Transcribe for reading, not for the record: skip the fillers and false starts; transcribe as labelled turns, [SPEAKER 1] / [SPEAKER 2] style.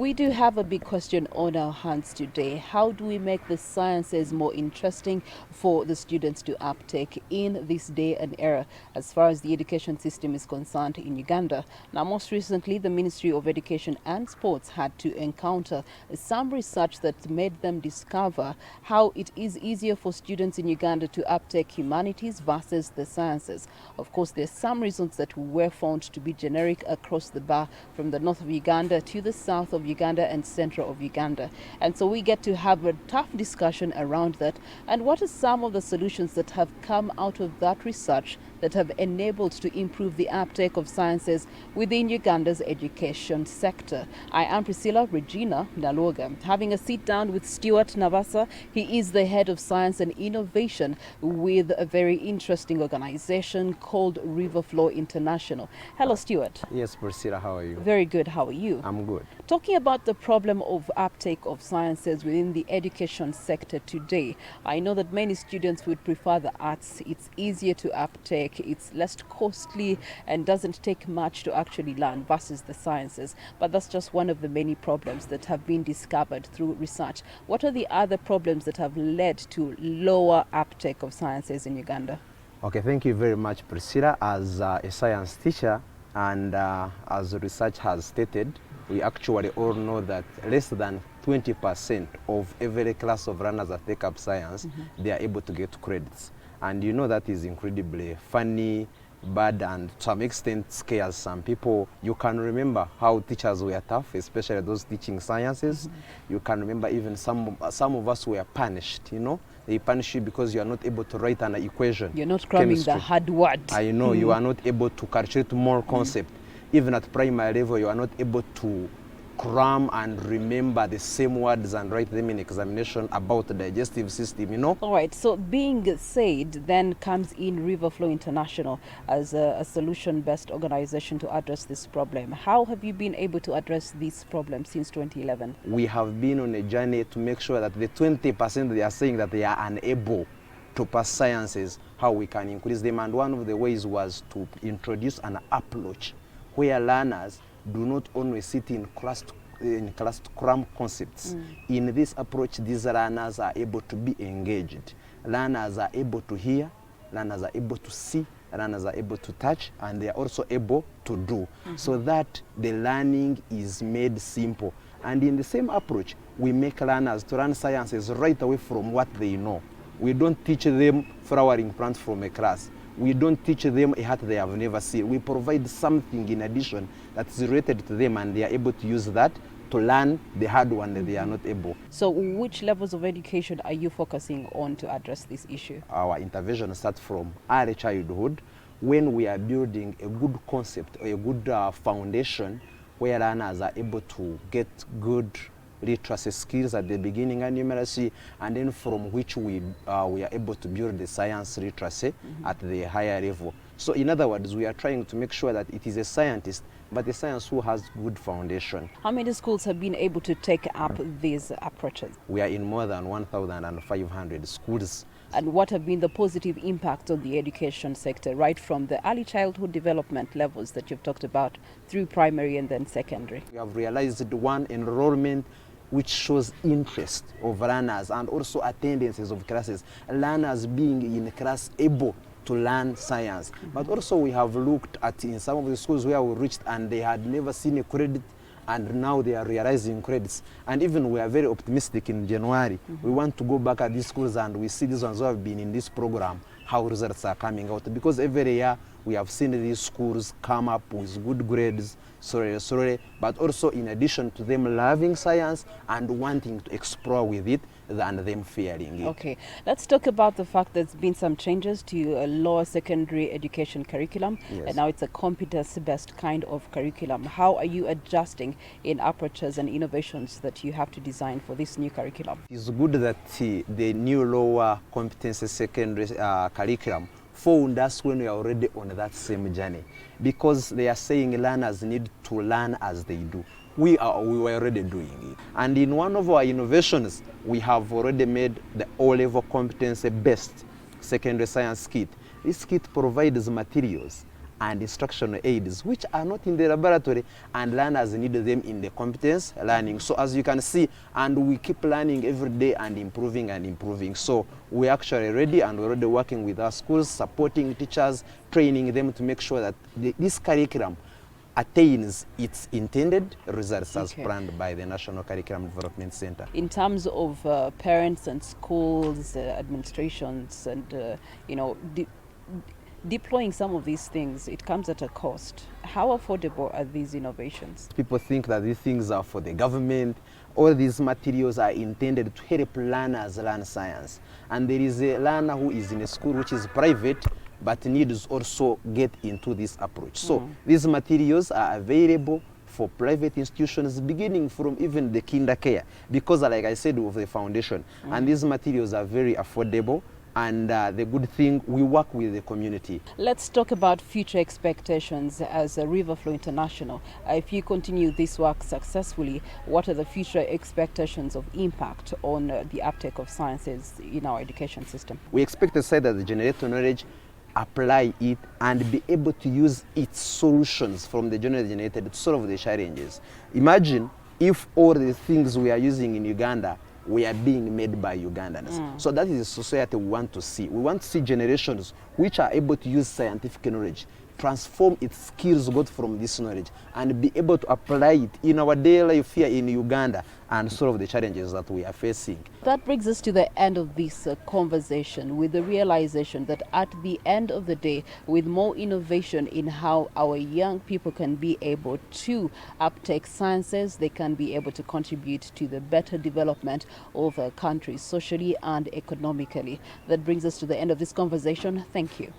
[SPEAKER 1] We do have a big question on our hands today. How do we make the sciences more interesting for the students to uptake in this day and era as far as the education system is concerned in Uganda? Now, most recently, the Ministry of Education and Sports had to encounter some research that made them discover how it is easier for students in Uganda to uptake humanities versus the sciences. Of course, there's some reasons that were found to be generic across the bar, from the north of Uganda to the south of Uganda and central of Uganda. And so we get to have a tough discussion around that. And what are some of the solutions that have come out of that research that have enabled to improve the uptake of sciences within Uganda's education sector? I am PRISCILLAH Nalwoga, having a sit down with Stuart Nabaasa. He is the head of science and innovation with a very interesting organization called RIFI-STIA International. Hello, Stuart.
[SPEAKER 2] Yes, Priscilla, how are you?
[SPEAKER 1] Very good. How are you?
[SPEAKER 2] I'm good.
[SPEAKER 1] Talking about the problem of uptake of sciences within the education sector today, I know that many students would prefer the arts. It's easier to uptake, it's less costly, and doesn't take much to actually learn versus the sciences. But that's just one of the many problems that have been discovered through research. What are the other problems that have led to lower uptake of sciences in Uganda?
[SPEAKER 2] Okay, thank you very much, Priscilla. As a science teacher and as research has stated, we actually all know that less than 20% of every class of learners that take up science, they are able to get credits. And you know that is incredibly funny, bad, and to some extent scares some people. You can remember how teachers were tough, especially those teaching sciences. You can remember even some of us were punished, you know. They punish you because you are not able to write an equation.
[SPEAKER 1] You're not cramming the hard word.
[SPEAKER 2] I know, you are not able to calculate more concept. Even at primary level, you are not able to cram and remember the same words and write them in examination about the digestive system, you know.
[SPEAKER 1] All right, so being said, then comes in RIFI-STIA International as a solution-based organization to address this problem. How have you been able to address this problem since 2011?
[SPEAKER 2] We have been on a journey to make sure that the 20% they are saying that they are unable to pass sciences, how we can increase them. And one of the ways was to introduce an approach where learners do not only sit in class to cram concepts. In this approach, these learners are able to be engaged. Learners are able to hear, learners are able to see, learners are able to touch, and they are also able to do, so that the learning is made simple. And in the same approach, we make learners to learn sciences right away from what they know. We don't teach them flowering plants from a class. We don't teach them a hat they have never seen. We provide something in addition that's related to them, and they are able to use that to learn the hard one that they are not able.
[SPEAKER 1] So which levels of education are you focusing on to address this issue?
[SPEAKER 2] Our intervention starts from early childhood, when we are building a good concept, a good foundation, where learners are able to get good literacy skills at the beginning and numeracy, and then from which we are able to build the science literacy at the higher level. So in other words, we are trying to make sure that it is a scientist, but a science who has good foundation.
[SPEAKER 1] How many schools have been able to take up these approaches?
[SPEAKER 2] We are in more than 1,500 schools.
[SPEAKER 1] And what have been the positive impacts on the education sector, right from the early childhood development levels that you've talked about through primary and then secondary?
[SPEAKER 2] We have realized one, enrollment which shows interest of learners, and also attendances of classes, learners being in class able to learn science. But also we have looked at in some of the schools where we reached and they had never seen a credit, and now they are realizing credits. And even we are very optimistic in January. We want to go back at these schools and we see these ones who have been in this program, how results are coming out. Because every year we have seen these schools come up with good grades, but also in addition to them loving science and wanting to explore with it than them fearing it.
[SPEAKER 1] Okay, let's talk about the fact there's been some changes to a lower secondary education curriculum, and now it's a competence-based kind of curriculum. How are you adjusting in approaches and innovations that you have to design for this new curriculum?
[SPEAKER 2] It's good that the new lower competence secondary curriculum found us when we are already on that same journey, because they are saying learners need to learn as they do. We were already doing it. And in one of our innovations, we have already made the O-level competency-based secondary science kit. This kit provides materials and instructional aids, which are not in the laboratory, and learners need them in the competence learning. So as you can see, and we keep learning every day and improving and improving. So we're actually ready, and we're already working with our schools, supporting teachers, training them to make sure that this curriculum attains its intended results as planned by the National Curriculum Development Center.
[SPEAKER 1] In terms of parents and schools, administrations, and deploying some of these things, it comes at a cost. How affordable are these innovations?
[SPEAKER 2] People think that these things are for the government. All these materials are intended to help learners learn science. And there is a learner who is in a school which is private, but needs also get into this approach. So these materials are available for private institutions, beginning from even the kinder care, because like I said, of the foundation. And these materials are very affordable. And the good thing, we work with the community.
[SPEAKER 1] Let's talk about future expectations as a Riverflow International. If you continue this work successfully, what are the future expectations of impact on the uptake of sciences in our education system?
[SPEAKER 2] We expect to say that the generator knowledge, apply it, and be able to use its solutions from the generated to solve the challenges. Imagine if all the things we are using in Uganda we are being made by Ugandans. So that is the society we want to see. We want to see generations which are able to use scientific knowledge, transform its skills got from this knowledge, and be able to apply it in our daily life here in Uganda and solve the challenges that we are facing.
[SPEAKER 1] That brings us to the end of this conversation, with the realization that at the end of the day, with more innovation in how our young people can be able to uptake sciences, they can be able to contribute to the better development of our country socially and economically. That brings us to the end of this conversation. Thank you.